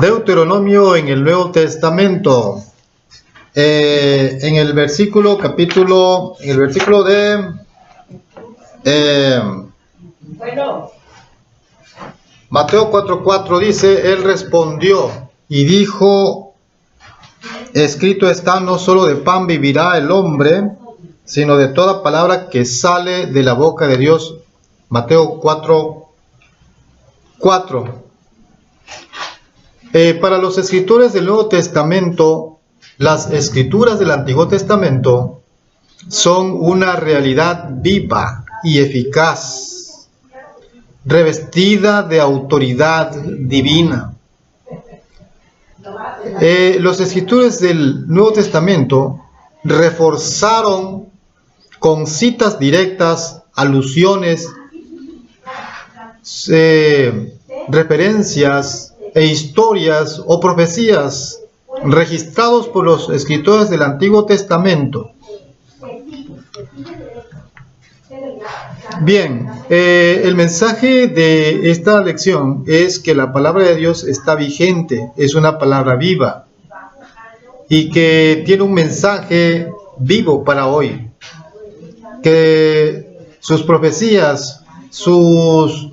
Deuteronomio en el Nuevo Testamento. En el versículo de Mateo 4:4 dice: Él respondió y dijo: escrito está, no solo de pan vivirá el hombre, sino de toda palabra que sale de la boca de Dios. Mateo 4:4. Para los escritores del Nuevo Testamento, las escrituras del Antiguo Testamento son una realidad viva y eficaz, revestida de autoridad divina. Los escritores del Nuevo Testamento reforzaron con citas directas, alusiones, referencias e historias o profecías registrados por los escritores del Antiguo Testamento. Bien, el mensaje de esta lección es que la palabra de Dios está vigente, es una palabra viva y que tiene un mensaje vivo para hoy, que sus profecías, sus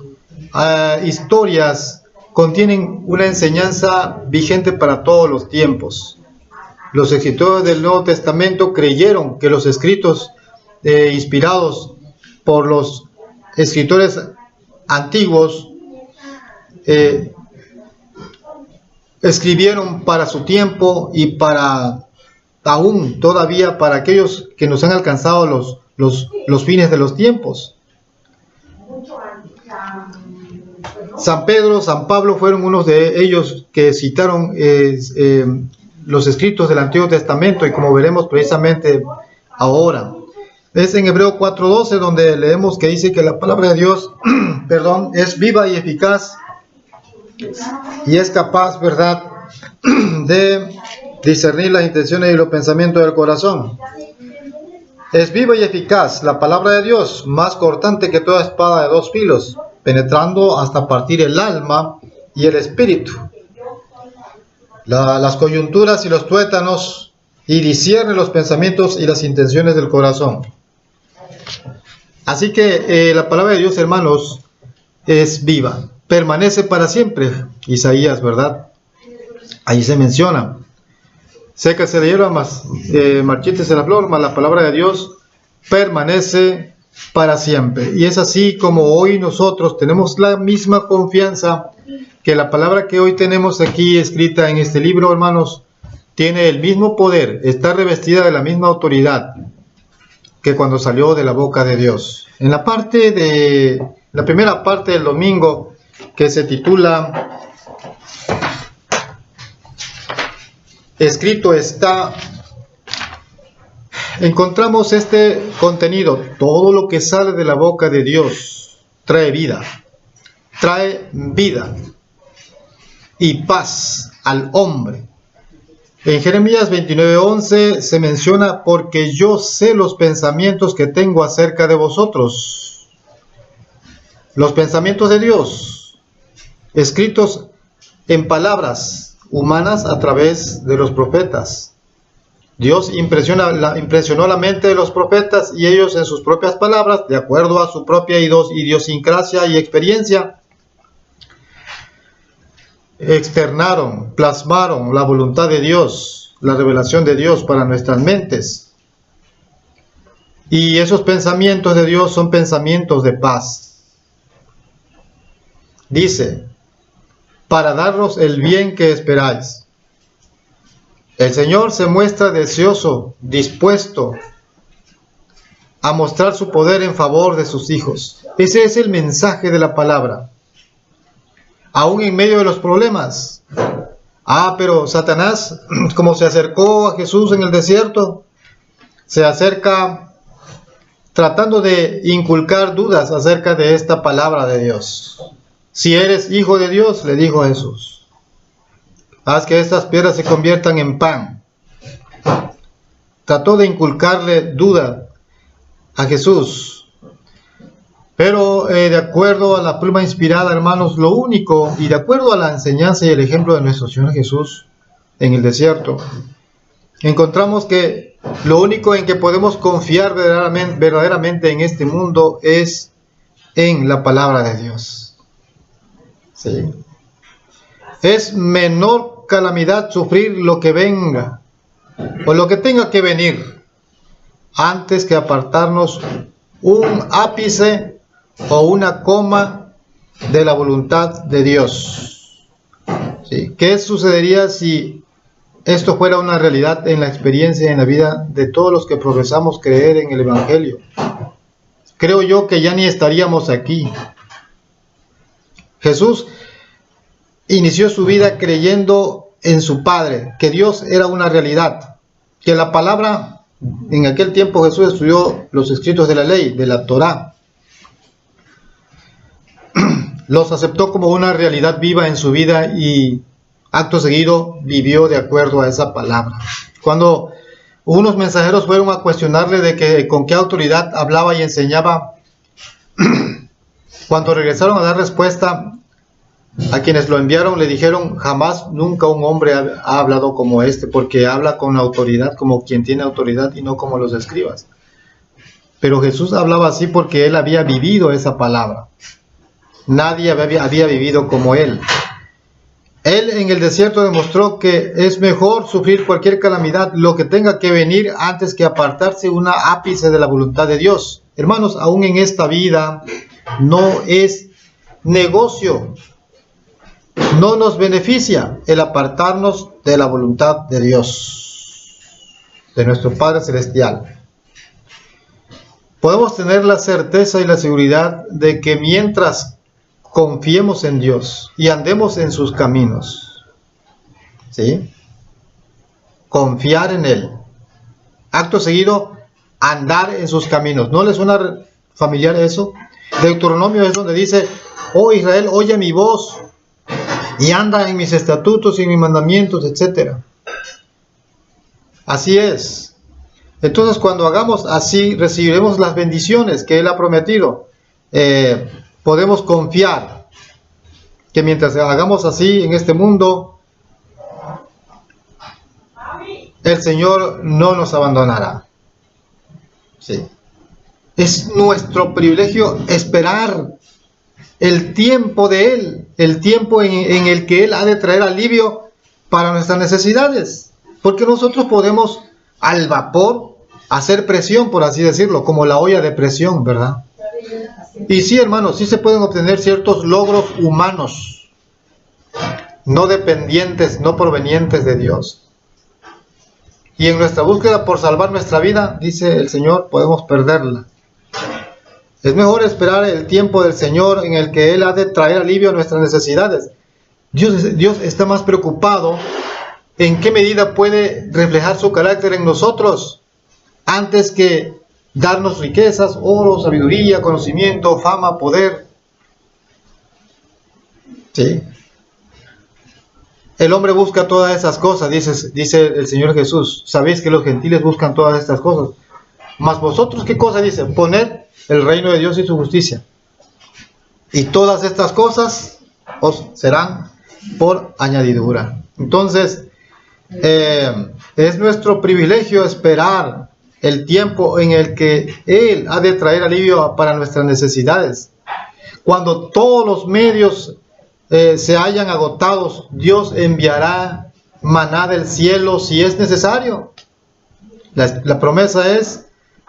historias contienen una enseñanza vigente para todos los tiempos. Los escritores del Nuevo Testamento creyeron que los escritos inspirados por los escritores antiguos escribieron para su tiempo y para aún todavía para aquellos que nos han alcanzado los fines de los tiempos. San Pedro, San Pablo fueron unos de ellos que citaron los escritos del Antiguo Testamento, y como veremos precisamente ahora. Es en Hebreo 4:12 donde leemos que dice que la palabra de Dios es viva y eficaz y es capaz, ¿verdad?, de discernir las intenciones y los pensamientos del corazón. Es viva y eficaz la palabra de Dios, más cortante que toda espada de dos filos, penetrando hasta partir el alma y el espíritu, las coyunturas y los tuétanos, y discierne los pensamientos y las intenciones del corazón. Así que la palabra de Dios, hermanos, es viva, permanece para siempre. Isaías, ¿verdad? Ahí se menciona: sécase la hierba, marchítese la flor, mas la palabra de Dios permanece para siempre. Y es así como hoy nosotros tenemos la misma confianza, que la palabra que hoy tenemos aquí escrita en este libro, hermanos, tiene el mismo poder, está revestida de la misma autoridad que cuando salió de la boca de Dios. En la primera parte del domingo, que se titula Escrito está, encontramos este contenido: todo lo que sale de la boca de Dios trae vida y paz al hombre. En Jeremías 29:11 se menciona: porque yo sé los pensamientos que tengo acerca de vosotros. Los pensamientos de Dios, escritos en palabras humanas a través de los profetas. Dios impresionó la mente de los profetas, y ellos en sus propias palabras, de acuerdo a su propia idiosincrasia y experiencia, externaron, plasmaron la voluntad de Dios, la revelación de Dios para nuestras mentes. Y esos pensamientos de Dios son pensamientos de paz. Dice: para daros el bien que esperáis. El Señor se muestra deseoso, dispuesto a mostrar su poder en favor de sus hijos. Ese es el mensaje de la palabra. Aún en medio de los problemas. Pero Satanás, como se acercó a Jesús en el desierto, se acerca tratando de inculcar dudas acerca de esta palabra de Dios. Si eres hijo de Dios, le dijo Jesús, haz que estas piedras se conviertan en pan. Trató de inculcarle duda a Jesús. Pero de acuerdo a la pluma inspirada, hermanos, lo único, y de acuerdo a la enseñanza y el ejemplo de nuestro Señor Jesús en el desierto, encontramos que lo único en que podemos confiar verdaderamente en este mundo es en la palabra de Dios. ¿Sí? Es menor calamidad sufrir lo que venga o lo que tenga que venir antes que apartarnos un ápice o una coma de la voluntad de Dios. ¿Sí? ¿Qué sucedería si esto fuera una realidad en la experiencia y en la vida de todos los que profesamos creer en el Evangelio? Creo yo que ya ni estaríamos aquí. Jesús inició su vida creyendo en su Padre, que Dios era una realidad, que la palabra, en aquel tiempo Jesús estudió los escritos de la ley, de la Torá. Los aceptó como una realidad viva en su vida y acto seguido vivió de acuerdo a esa palabra. Cuando unos mensajeros fueron a cuestionarle de que con qué autoridad hablaba y enseñaba, cuando regresaron a dar respuesta a quienes lo enviaron, le dijeron: jamás, nunca un hombre ha hablado como este, porque habla con autoridad, como quien tiene autoridad y no como los escribas. Pero Jesús hablaba así porque él había vivido esa palabra. Nadie había vivido como él. Él en el desierto demostró que es mejor sufrir cualquier calamidad, lo que tenga que venir, antes que apartarse una ápice de la voluntad de Dios. Hermanos, aún en esta vida no es negocio, no nos beneficia el apartarnos de la voluntad de Dios, de nuestro Padre Celestial. Podemos tener la certeza y la seguridad de que mientras confiemos en Dios y andemos en sus caminos, ¿sí? Confiar en Él. Acto seguido, andar en sus caminos. ¿No les suena familiar eso? Deuteronomio es donde dice: oh Israel, oye mi voz y anda en mis estatutos y en mis mandamientos, etc. Así es. Entonces, cuando hagamos así, recibiremos las bendiciones que Él ha prometido. Podemos confiar que mientras hagamos así en este mundo, el Señor no nos abandonará. Sí. Es nuestro privilegio esperar el tiempo de Él, el tiempo en el que Él ha de traer alivio para nuestras necesidades. Porque nosotros podemos al vapor hacer presión, por así decirlo, como la olla de presión, ¿verdad? Y sí, hermanos, sí se pueden obtener ciertos logros humanos, no dependientes, no provenientes de Dios. Y en nuestra búsqueda por salvar nuestra vida, dice el Señor, podemos perderla. Es mejor esperar el tiempo del Señor en el que Él ha de traer alivio a nuestras necesidades. Dios está más preocupado en qué medida puede reflejar su carácter en nosotros, antes que darnos riquezas, oro, sabiduría, conocimiento, fama, poder. ¿Sí? El hombre busca todas esas cosas, dice el Señor Jesús. Sabéis que los gentiles buscan todas estas cosas. Mas vosotros, ¿qué cosa dice? Poned el reino de Dios y su justicia, y todas estas cosas os serán por añadidura. Entonces, es nuestro privilegio esperar el tiempo en el que Él ha de traer alivio para nuestras necesidades. Cuando todos los medios se hayan agotados, Dios enviará maná del cielo si es necesario. La promesa es: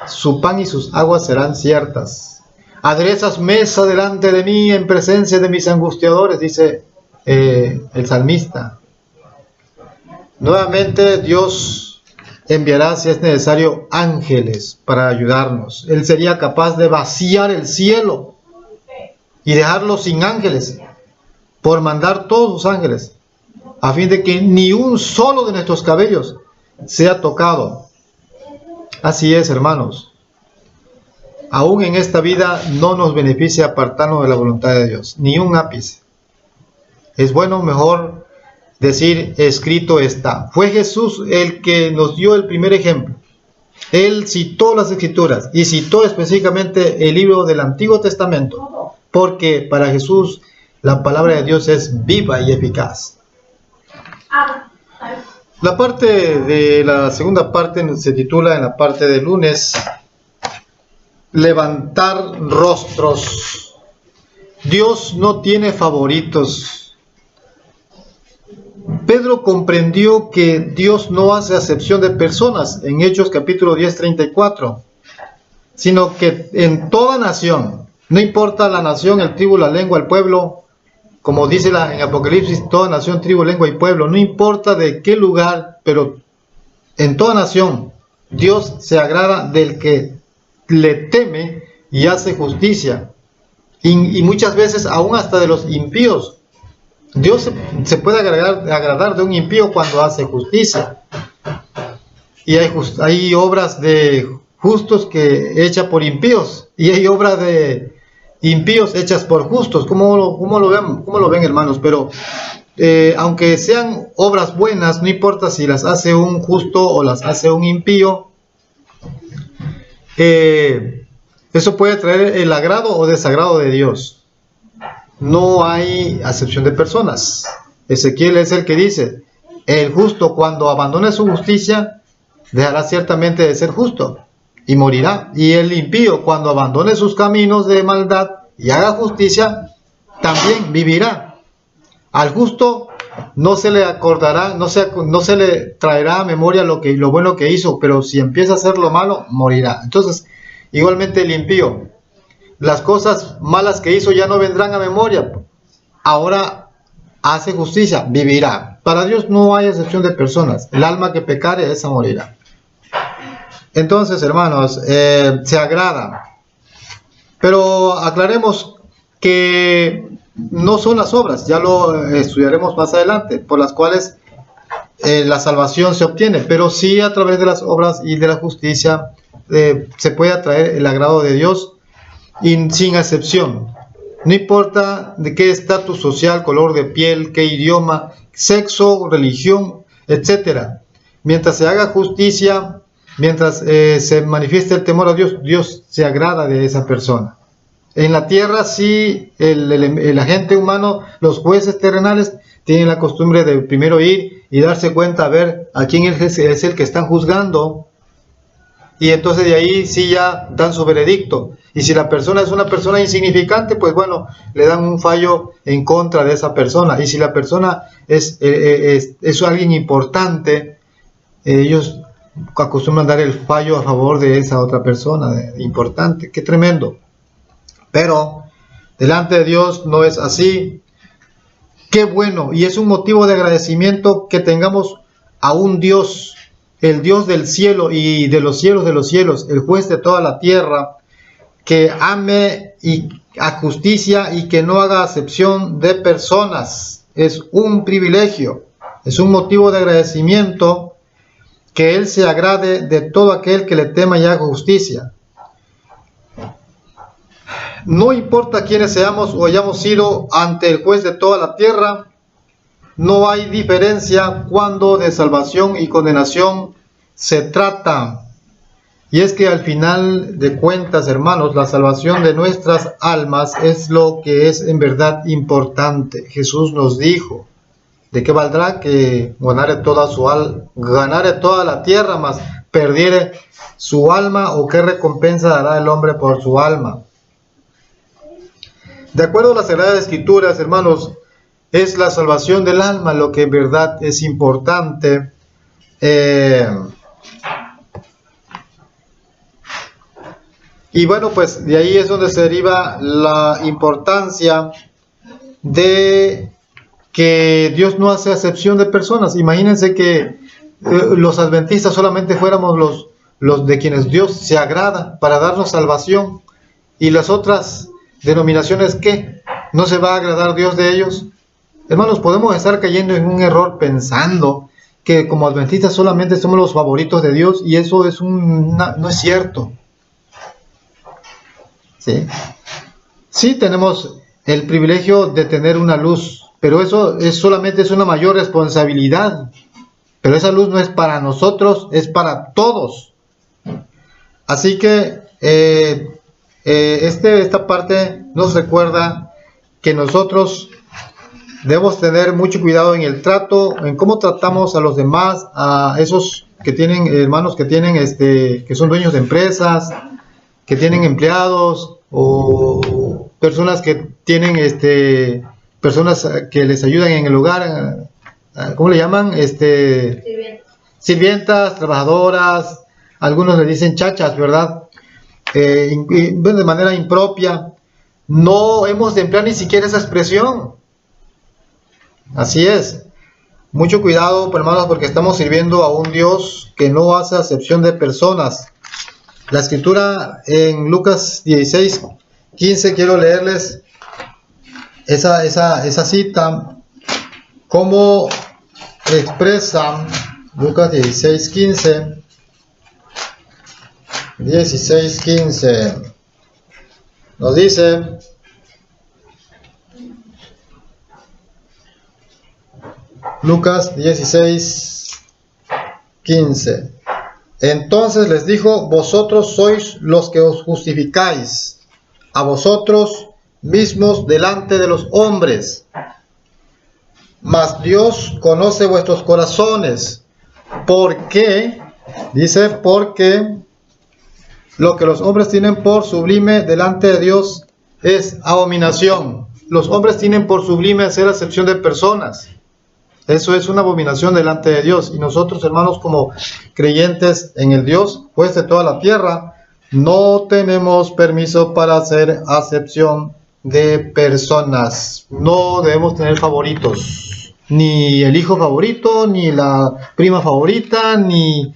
su pan y sus aguas serán ciertas. Aderezas mesa delante de mí en presencia de mis angustiadores, dice el salmista. Nuevamente Dios enviará, si es necesario, ángeles para ayudarnos. Él sería capaz de vaciar el cielo y dejarlo sin ángeles, por mandar todos sus ángeles, a fin de que ni un solo de nuestros cabellos sea tocado. Así es, hermanos. Aún en esta vida no nos beneficia apartarnos de la voluntad de Dios, ni un ápice. Es bueno, mejor decir: escrito está. Fue Jesús el que nos dio el primer ejemplo. Él citó las Escrituras y citó específicamente el libro del Antiguo Testamento, porque para Jesús la palabra de Dios es viva y eficaz. La parte de la segunda parte se titula en la parte de lunes, levantar rostros. Dios no tiene favoritos. Pedro comprendió que Dios no hace acepción de personas en Hechos capítulo 10, 34, sino que en toda nación, no importa la nación, el tribu, la lengua, el pueblo, como dice en Apocalipsis, toda nación, tribu, lengua y pueblo, no importa de qué lugar, pero en toda nación, Dios se agrada del que le teme y hace justicia. Y muchas veces aún hasta de los impíos. Dios se puede agradar de un impío cuando hace justicia. Y hay obras de justos que hechas por impíos. Y hay obras de impíos hechas por justos. ¿Cómo lo ven, hermanos? Pero aunque sean obras buenas, no importa si las hace un justo o las hace un impío, eso puede traer el agrado o desagrado de Dios. No hay acepción de personas. Ezequiel es el que dice: el justo, cuando abandone su justicia, dejará ciertamente de ser justo y morirá. Y el impío, cuando abandone sus caminos de maldad y haga justicia, también vivirá. Al justo no se le acordará, no se le traerá a memoria lo bueno que hizo, pero si empieza a hacer lo malo, morirá. Entonces, igualmente el impío, las cosas malas que hizo ya no vendrán a memoria. Ahora hace justicia, vivirá. Para Dios no hay excepción de personas. El alma que pecare, esa morirá. Entonces, hermanos, se agrada. Pero aclaremos que no son las obras, ya lo estudiaremos más adelante, por las cuales la salvación se obtiene, pero sí a través de las obras y de la justicia se puede atraer el agrado de Dios, y sin excepción. No importa de qué estatus social, color de piel, qué idioma, sexo, religión, etc. Mientras se haga justicia, mientras se manifieste el temor a Dios, Dios se agrada de esa persona. En la tierra sí, el agente humano, los jueces terrenales, tienen la costumbre de primero ir y darse cuenta a ver a quién es el que están juzgando. Y entonces de ahí sí ya dan su veredicto. Y si la persona es una persona insignificante, pues bueno, le dan un fallo en contra de esa persona. Y si la persona es alguien importante, ellos acostumbran dar el fallo a favor de esa otra persona importante. ¡Qué tremendo! Pero delante de Dios no es así. ¡Qué bueno! Y es un motivo de agradecimiento que tengamos a un Dios, el Dios del cielo y de los cielos, el juez de toda la tierra, que ame y a justicia y que no haga acepción de personas. Es un privilegio, es un motivo de agradecimiento que Él se agrade de todo aquel que le tema y haga justicia. No importa quiénes seamos o hayamos sido ante el juez de toda la tierra, no hay diferencia cuando de salvación y condenación se trata. Y es que al final de cuentas, hermanos, la salvación de nuestras almas es lo que es en verdad importante. Jesús nos dijo: ¿de qué valdrá que ganare toda la tierra, mas perdiere su alma? ¿O qué recompensa dará el hombre por su alma? De acuerdo a las Sagradas Escrituras, hermanos, es la salvación del alma lo que en verdad es importante. Y bueno, pues de ahí es donde se deriva la importancia de que Dios no hace acepción de personas. Imagínense que los adventistas solamente fuéramos los de quienes Dios se agrada para darnos salvación, y las otras denominaciones, ¿qué? ¿No se va a agradar Dios de ellos? Hermanos, podemos estar cayendo en un error pensando que como adventistas solamente somos los favoritos de Dios, y eso no es cierto. Sí, tenemos el privilegio de tener una luz, pero eso solamente es una mayor responsabilidad. Pero esa luz no es para nosotros, es para todos. Así que esta parte nos recuerda que nosotros debemos tener mucho cuidado en el trato, en cómo tratamos a los demás, a esos que tienen hermanos que tienen que son dueños de empresas, que tienen empleados, o personas que tienen personas que les ayudan en el hogar, ¿cómo le llaman? Sirvientas, trabajadoras, algunos le dicen chachas, ¿verdad? De manera impropia. No hemos de emplear ni siquiera esa expresión. Así es. Mucho cuidado, hermanos, porque estamos sirviendo a un Dios que no hace acepción de personas. La escritura en Lucas 16:15, quiero leerles esa cita, cómo expresa Lucas 16:15. 16:15 nos dice: Lucas 16:15. Entonces les dijo: vosotros sois los que os justificáis a vosotros mismos delante de los hombres, mas Dios conoce vuestros corazones. ¿Por qué? Dice: porque lo que los hombres tienen por sublime delante de Dios es abominación. Los hombres tienen por sublime hacer acepción de personas. Eso es una abominación delante de Dios. Y nosotros, hermanos, como creyentes en el Dios juez de toda la tierra, no tenemos permiso para hacer acepción de personas. No debemos tener favoritos. Ni el hijo favorito, ni la prima favorita, ni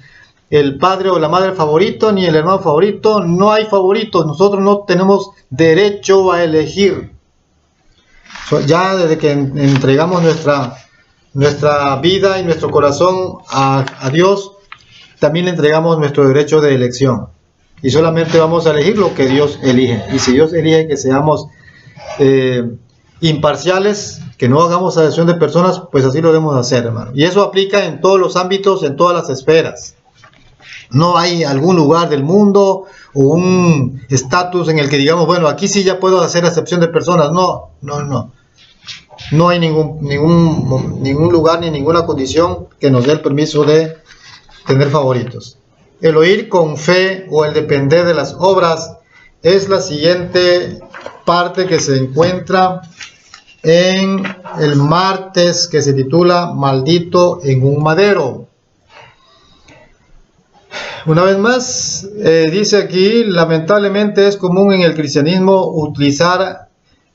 el padre o la madre favorito, ni el hermano favorito. No hay favoritos. Nosotros no tenemos derecho a elegir. Ya desde que entregamos nuestra vida y nuestro corazón a Dios, también le entregamos nuestro derecho de elección. Y solamente vamos a elegir lo que Dios elige. Y si Dios elige que seamos imparciales, que no hagamos acepción de personas, pues así lo debemos hacer, hermano. Y eso aplica en todos los ámbitos, en todas las esferas. No hay algún lugar del mundo o un estatus en el que digamos, bueno, aquí sí ya puedo hacer acepción de personas. No. No hay ningún lugar ni ninguna condición que nos dé el permiso de tener favoritos. El oír con fe o el depender de las obras es la siguiente parte que se encuentra en el martes, que se titula Maldito en un madero. Una vez más, dice aquí: lamentablemente es común en el cristianismo utilizar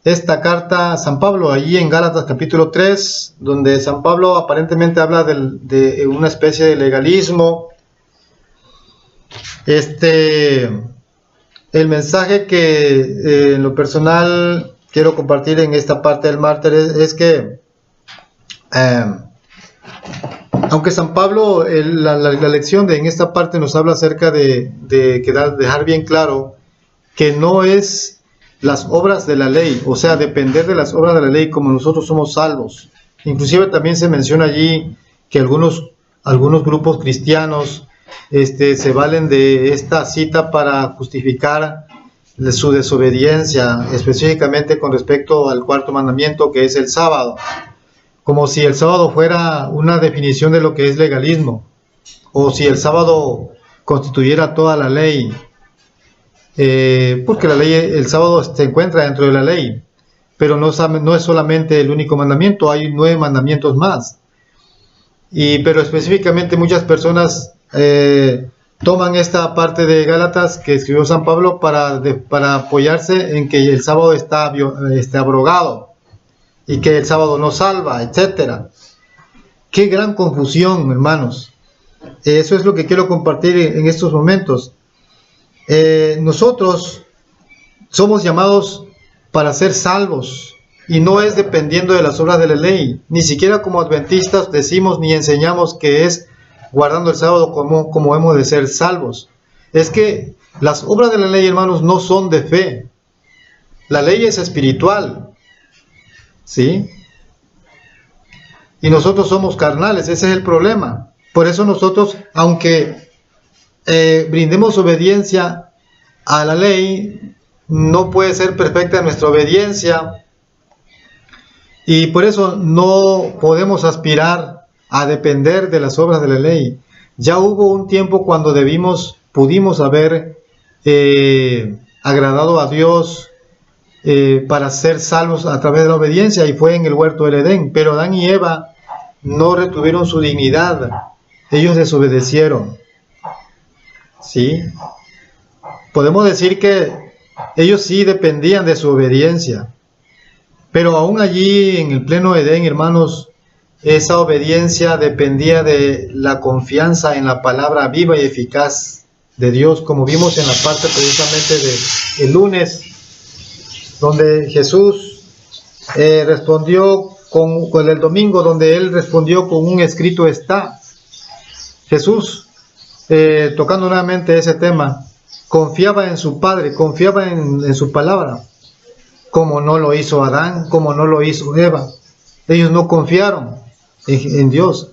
esta carta a San Pablo, allí en Gálatas capítulo 3, donde San Pablo aparentemente habla de una especie de legalismo. El mensaje que en lo personal quiero compartir en esta parte del mártir es que aunque San Pablo, la lección en esta parte nos habla acerca de dejar bien claro que no es las obras de la ley, o sea, depender de las obras de la ley como nosotros somos salvos. Inclusive también se menciona allí que algunos grupos cristianos se valen de esta cita para justificar su desobediencia, específicamente con respecto al cuarto mandamiento, que es el sábado, como si el sábado fuera una definición de lo que es legalismo, o si el sábado constituyera toda la ley. Porque la ley, el sábado se encuentra dentro de la ley, pero no es solamente el único mandamiento, hay 9 mandamientos más. Pero específicamente muchas personas toman esta parte de Gálatas que escribió San Pablo para apoyarse en que el sábado está abrogado y que el sábado no salva, etc. Qué gran confusión, hermanos. Eso es lo que quiero compartir en estos momentos. Nosotros somos llamados para ser salvos, y no es dependiendo de las obras de la ley. Ni siquiera como adventistas decimos ni enseñamos que es guardando el sábado como hemos de ser salvos. Es que las obras de la ley, hermanos, no son de fe. La ley es espiritual, ¿sí? Y nosotros somos carnales, ese es el problema. Por eso nosotros, aunque brindemos obediencia a la ley, no puede ser perfecta nuestra obediencia, y por eso no podemos aspirar a depender de las obras de la ley. Ya hubo un tiempo cuando pudimos haber agradado a Dios para ser salvos a través de la obediencia, y fue en el huerto del Edén. Pero Adán y Eva no retuvieron su dignidad, ellos desobedecieron. ¿Sí? Podemos decir que ellos sí dependían de su obediencia, pero aún allí en el pleno Edén, hermanos, esa obediencia dependía de la confianza en la palabra viva y eficaz de Dios, como vimos en la parte precisamente del lunes, donde Jesús respondió con el domingo, donde Él respondió con un escrito está. Jesús, tocando nuevamente ese tema, confiaba en su Padre, confiaba en su palabra, como no lo hizo Adán, como no lo hizo Eva. Ellos no confiaron en Dios,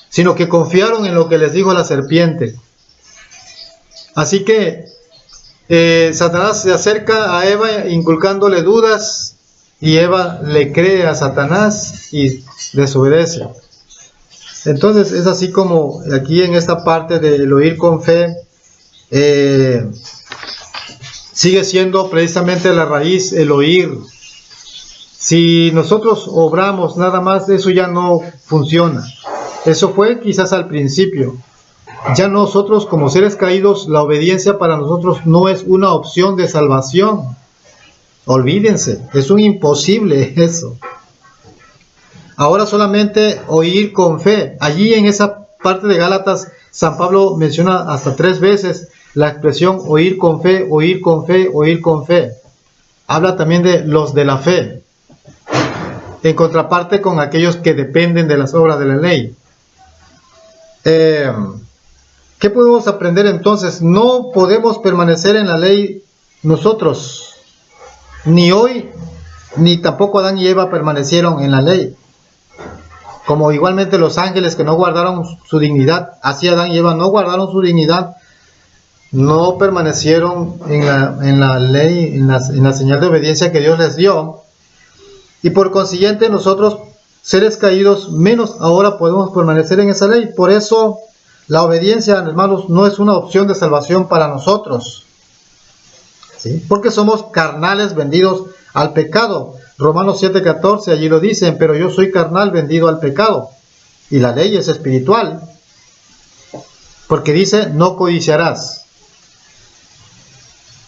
sino que confiaron en lo que les dijo la serpiente. Así que Satanás se acerca a Eva inculcándole dudas, y Eva le cree a Satanás y desobedece. Entonces es así como aquí en esta parte del oír con fe, sigue siendo precisamente la raíz el oír. Si nosotros obramos nada más, eso ya no funciona. Eso fue quizás al principio. Ya nosotros como seres caídos, la obediencia para nosotros no es una opción de salvación. Olvídense, es un imposible eso. Ahora solamente oír con fe. Allí en esa parte de Gálatas, San Pablo menciona hasta 3 veces la expresión oír con fe, oír con fe, oír con fe. Habla también de los de la fe, en contraparte con aquellos que dependen de las obras de la ley. ¿Qué podemos aprender entonces? No podemos permanecer en la ley nosotros, ni hoy, ni tampoco Adán y Eva permanecieron en la ley. Como igualmente los ángeles que no guardaron su dignidad, así Adán y Eva no guardaron su dignidad, no permanecieron en la ley, en la señal de obediencia que Dios les dio. Y por consiguiente nosotros, seres caídos, menos ahora podemos permanecer en esa ley. Por eso la obediencia, hermanos, no es una opción de salvación para nosotros, ¿sí? Porque somos carnales vendidos al pecado. Romanos 7:14, allí lo dicen, pero yo soy carnal vendido al pecado, y la ley es espiritual, porque dice, no codiciarás.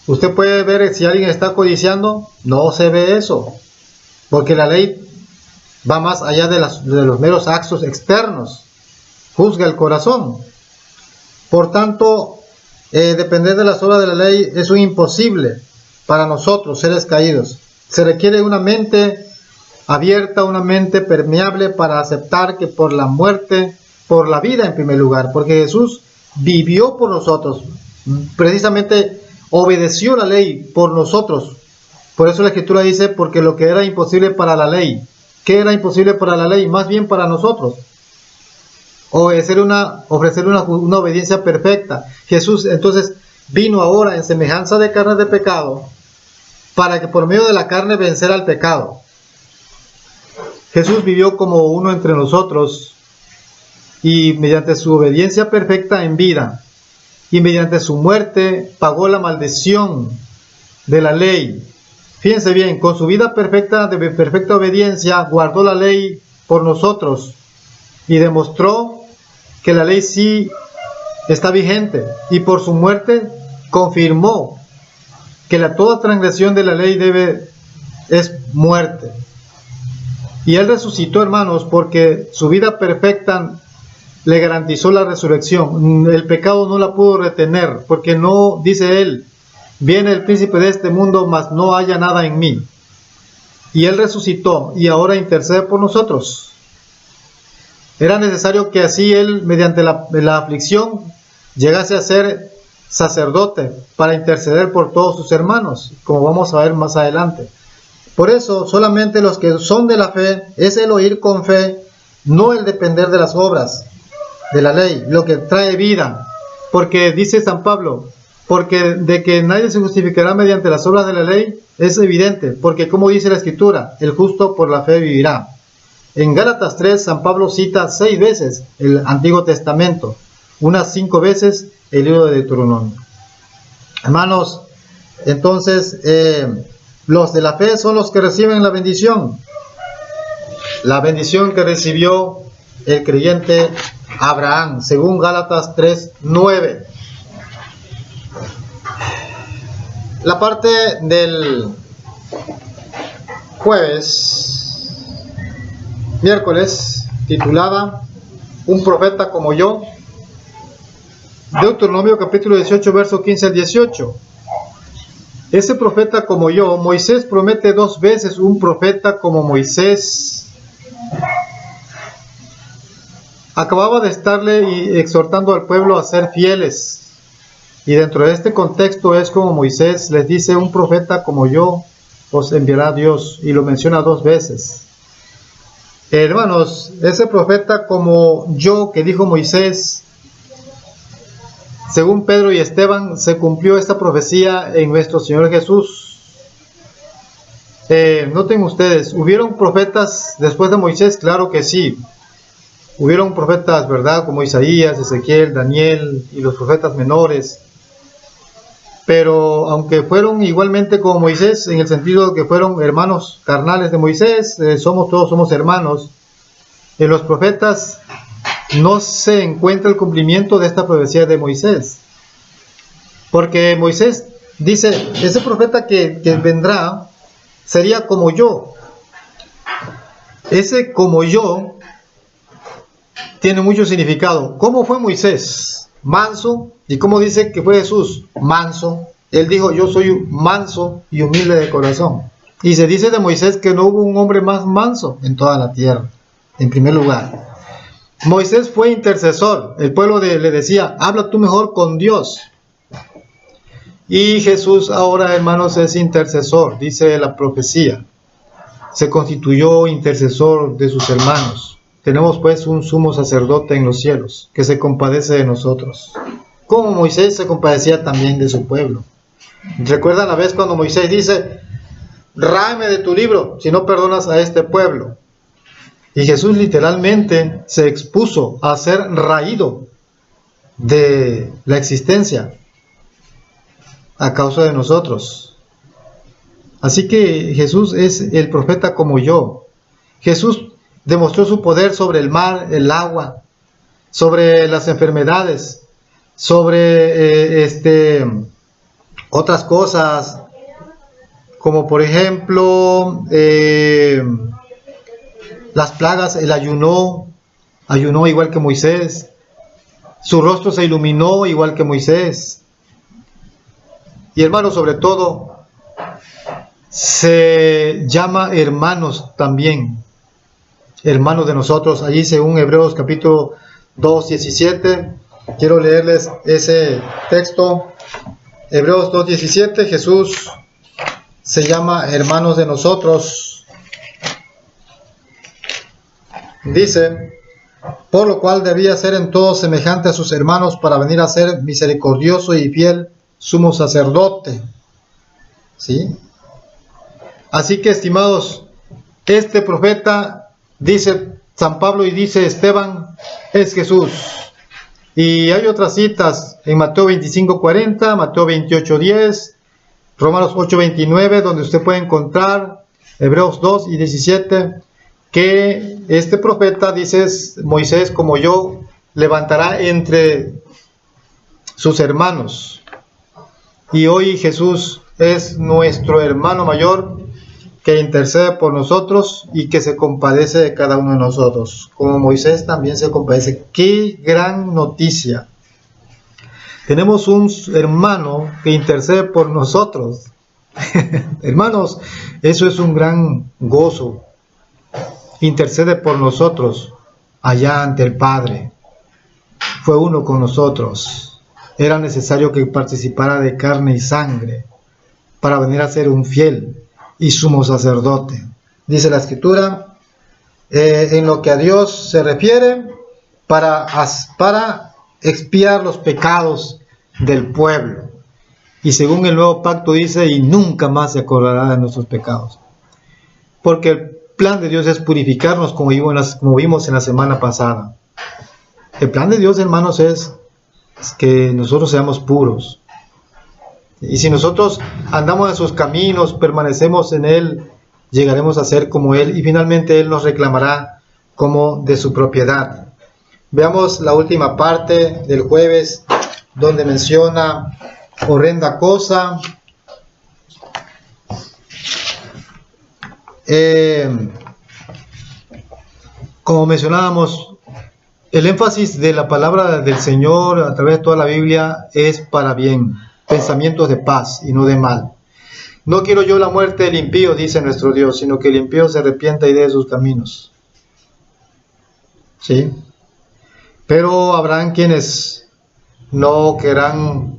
Usted puede ver si alguien está codiciando, no se ve eso, porque la ley va más allá de los meros actos externos, juzga el corazón. Por tanto, depender de las obras de la ley es un imposible para nosotros, seres caídos. Se requiere una mente abierta, una mente permeable para aceptar que por la muerte, por la vida en primer lugar, porque Jesús vivió por nosotros, precisamente obedeció la ley por nosotros. Por eso la Escritura dice, porque lo que era imposible para la ley, ¿qué era imposible para la ley? Más bien para nosotros. Ofrecer una obediencia perfecta. Jesús entonces vino ahora en semejanza de carne de pecado, para que por medio de la carne vencer al pecado. Jesús vivió como uno entre nosotros, y mediante su obediencia perfecta en vida, y mediante su muerte pagó la maldición de la ley. Fíjense bien, con su vida perfecta, de perfecta obediencia, guardó la ley por nosotros, y demostró que la ley sí está vigente, y por su muerte confirmó que toda transgresión de la ley es muerte. Y Él resucitó, hermanos, porque su vida perfecta le garantizó la resurrección. El pecado no la pudo retener, porque no, dice Él, viene el príncipe de este mundo, mas no haya nada en mí. Y Él resucitó, y ahora intercede por nosotros. Era necesario que así Él, mediante la aflicción, llegase a ser sacerdote para interceder por todos sus hermanos, como vamos a ver más adelante. Por eso, solamente los que son de la fe, es el oír con fe, no el depender de las obras de la ley, lo que trae vida. Porque dice San Pablo, porque de que nadie se justificará mediante las obras de la ley es evidente, porque como dice la Escritura, el justo por la fe vivirá. En Gálatas 3, San Pablo cita 6 veces el Antiguo Testamento, unas 5 veces el libro de Deuteronomio. Hermanos, entonces, los de la fe son los que reciben la bendición que recibió el creyente Abraham, según Gálatas 3:9. La parte del miércoles, titulada Un profeta como yo, Deuteronomio capítulo 18, verso 15 al 18. Ese profeta como yo, Moisés promete 2 veces un profeta como Moisés. Acababa de estarle exhortando al pueblo a ser fieles. Y dentro de este contexto es como Moisés les dice, un profeta como yo os enviará Dios. Y lo menciona 2 veces. Hermanos, ese profeta como yo que dijo Moisés, según Pedro y Esteban, se cumplió esta profecía en nuestro Señor Jesús. Noten ustedes, ¿hubieron profetas después de Moisés? Claro que sí. Hubieron profetas, ¿verdad? Como Isaías, Ezequiel, Daniel y los profetas menores. Pero aunque fueron igualmente como Moisés, en el sentido de que fueron hermanos carnales de Moisés, todos somos hermanos, en los profetas no se encuentra el cumplimiento de esta profecía de Moisés. Porque Moisés dice, ese profeta que vendrá sería como yo. Ese como yo tiene mucho significado. ¿Cómo fue Moisés? Manso. ¿Y cómo dice que fue Jesús? Manso. Él dijo, yo soy manso y humilde de corazón. Y se dice de Moisés que no hubo un hombre más manso en toda la tierra, en primer lugar. Moisés fue intercesor. El pueblo le decía, habla tú mejor con Dios. Y Jesús ahora, hermanos, es intercesor, dice la profecía. Se constituyó intercesor de sus hermanos. Tenemos pues un sumo sacerdote en los cielos, que se compadece de nosotros. Como Moisés se compadecía también de su pueblo. ¿Recuerdan la vez cuando Moisés dice, ráeme de tu libro, si no perdonas a este pueblo? Y Jesús literalmente se expuso a ser raído de la existencia a causa de nosotros. Así que Jesús es el profeta como yo. Jesús demostró su poder sobre el mar, el agua, sobre las enfermedades, sobre otras cosas, como por ejemplo las plagas. Él ayunó igual que Moisés. Su rostro se iluminó igual que Moisés. Y hermanos, sobre todo, se llama hermanos también. Hermanos de nosotros. Allí según Hebreos capítulo 2:17. Quiero leerles ese texto. Hebreos 2:17. Jesús se llama hermanos de nosotros. Dice, por lo cual debía ser en todo semejante a sus hermanos para venir a ser misericordioso y fiel sumo sacerdote. ¿Sí? Así que, estimados, este profeta, dice San Pablo y dice Esteban, es Jesús. Y hay otras citas en Mateo 25:40, Mateo 28:10, Romanos 8:29, donde usted puede encontrar Hebreos 2:17, que este profeta, dice Moisés, como yo, levantará entre sus hermanos. Y hoy Jesús es nuestro hermano mayor que intercede por nosotros y que se compadece de cada uno de nosotros, como Moisés también se compadece. ¡Qué gran noticia! Tenemos un hermano que intercede por nosotros. Hermanos, eso es un gran gozo. Intercede por nosotros allá ante el Padre. Fue uno con nosotros. Era necesario que participara de carne y sangre para venir a ser un fiel y sumo sacerdote. Dice la Escritura, en lo que a Dios se refiere, para expiar los pecados del pueblo. Y según el nuevo pacto dice, y nunca más se acordará de nuestros pecados. Porque el plan de Dios es purificarnos, como vimos en la semana pasada. El plan de Dios, hermanos, es que nosotros seamos puros. Y si nosotros andamos en sus caminos, permanecemos en Él, llegaremos a ser como Él, y finalmente Él nos reclamará como de su propiedad. Veamos la última parte del jueves, donde menciona horrenda cosa. Como mencionábamos, el énfasis de la palabra del Señor a través de toda la Biblia es para bien, pensamientos de paz y no de mal. No quiero yo la muerte del impío, dice nuestro Dios, sino que el impío se arrepienta y deje sus caminos. ¿Sí? Pero habrán quienes no querrán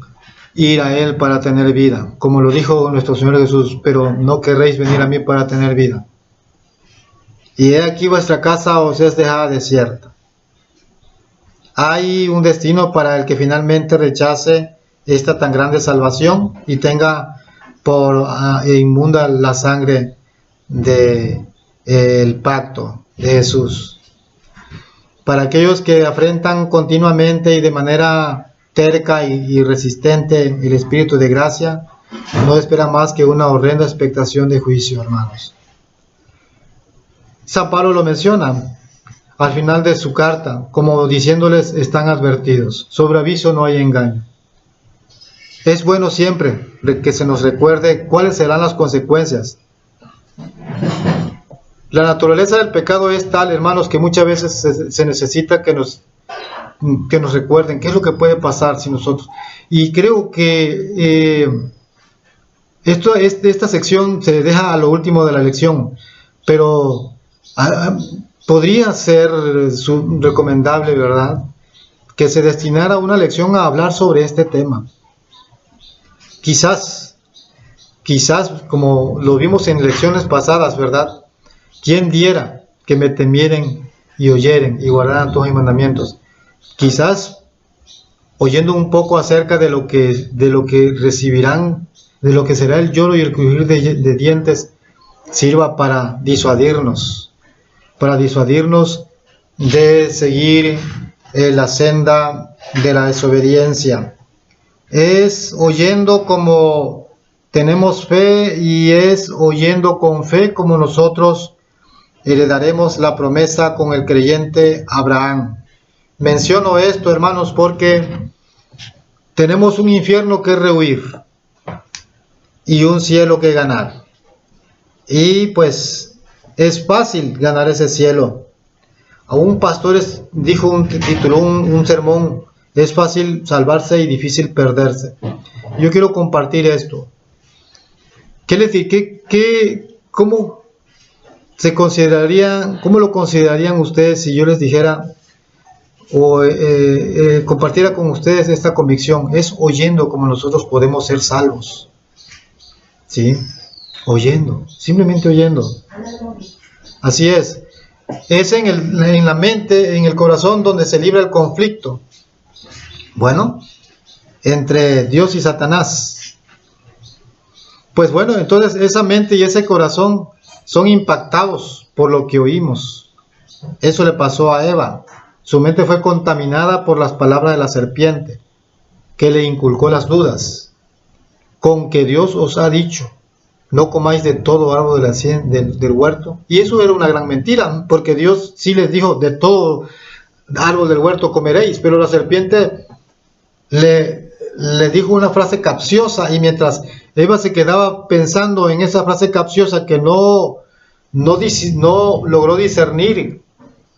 ir a Él para tener vida, como lo dijo nuestro Señor Jesús, pero no querréis venir a mí para tener vida. Y he aquí vuestra casa os es dejada desierta. Hay un destino para el que finalmente rechace esta tan grande salvación y tenga por inmunda la sangre del pacto de Jesús. Para aquellos que afrentan continuamente y de manera terca y resistente el espíritu de gracia, no espera más que una horrenda expectación de juicio, hermanos. San Pablo lo menciona al final de su carta, como diciéndoles: están advertidos, sobre aviso no hay engaño. Es bueno siempre que se nos recuerde cuáles serán las consecuencias. La naturaleza del pecado es tal, hermanos, que muchas veces se necesita que nos recuerden qué es lo que puede pasar si nosotros. Y creo que esta sección se deja a lo último de la lección, pero podría ser recomendable, ¿verdad?, que se destinara una lección a hablar sobre este tema. Quizás, como lo vimos en lecciones pasadas, ¿verdad? ¿Quién diera que me temieren y oyeren y guardaran todos mis mandamientos? Quizás, oyendo un poco acerca de lo que recibirán, de lo que será el lloro y el crujir de dientes, sirva para disuadirnos de seguir la senda de la desobediencia. Es oyendo como tenemos fe, y es oyendo con fe como nosotros heredaremos la promesa con el creyente Abraham. Menciono esto, hermanos, porque tenemos un infierno que rehuir y un cielo que ganar. Y pues es fácil ganar ese cielo. A un pastor tituló un sermón: es fácil salvarse y difícil perderse. Yo quiero compartir esto. ¿Cómo lo considerarían ustedes si yo les dijera o compartiera con ustedes esta convicción? Es oyendo como nosotros podemos ser salvos. ¿Sí? Oyendo, simplemente oyendo. Así es. Es en la mente, en el corazón, donde se libra el conflicto. Bueno, entre Dios y Satanás. Pues bueno, entonces esa mente y ese corazón son impactados por lo que oímos. Eso le pasó a Eva. Su mente fue contaminada por las palabras de la serpiente, que le inculcó las dudas. Con que Dios os ha dicho: no comáis de todo árbol del huerto. Y eso era una gran mentira, porque Dios sí les dijo: de todo árbol del huerto comeréis. Pero la serpiente le dijo una frase capciosa, y mientras Eva se quedaba pensando en esa frase capciosa que no logró discernir,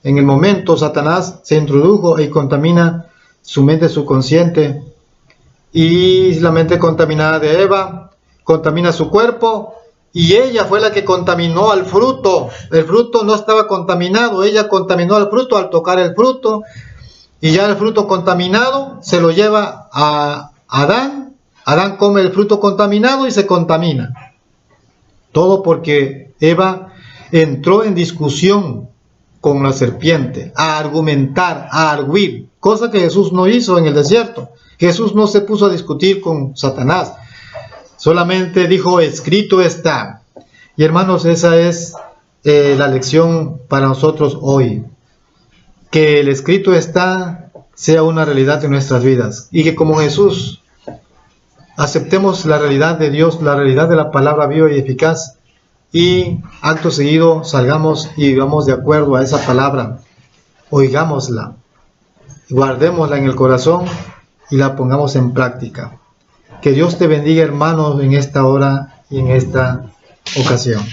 en el momento Satanás se introdujo y contamina su mente subconsciente, y la mente contaminada de Eva contamina su cuerpo, y ella fue la que contaminó al fruto. El fruto no estaba contaminado, ella contaminó al fruto al tocar el fruto, y ya el fruto contaminado se lo lleva a Adán. Adán come el fruto contaminado y se contamina. Todo porque Eva entró en discusión con la serpiente, a argumentar, a arguir, cosa que Jesús no hizo en el desierto. Jesús no se puso a discutir con Satanás, solamente dijo, escrito está. Y hermanos, esa es la lección para nosotros hoy, que el escrito está sea una realidad en nuestras vidas, y que como Jesús aceptemos la realidad de Dios, la realidad de la palabra viva y eficaz, y acto seguido salgamos y vivamos de acuerdo a esa palabra, oigámosla, guardémosla en el corazón y la pongamos en práctica. Que Dios te bendiga, hermanos, en esta hora y en esta ocasión.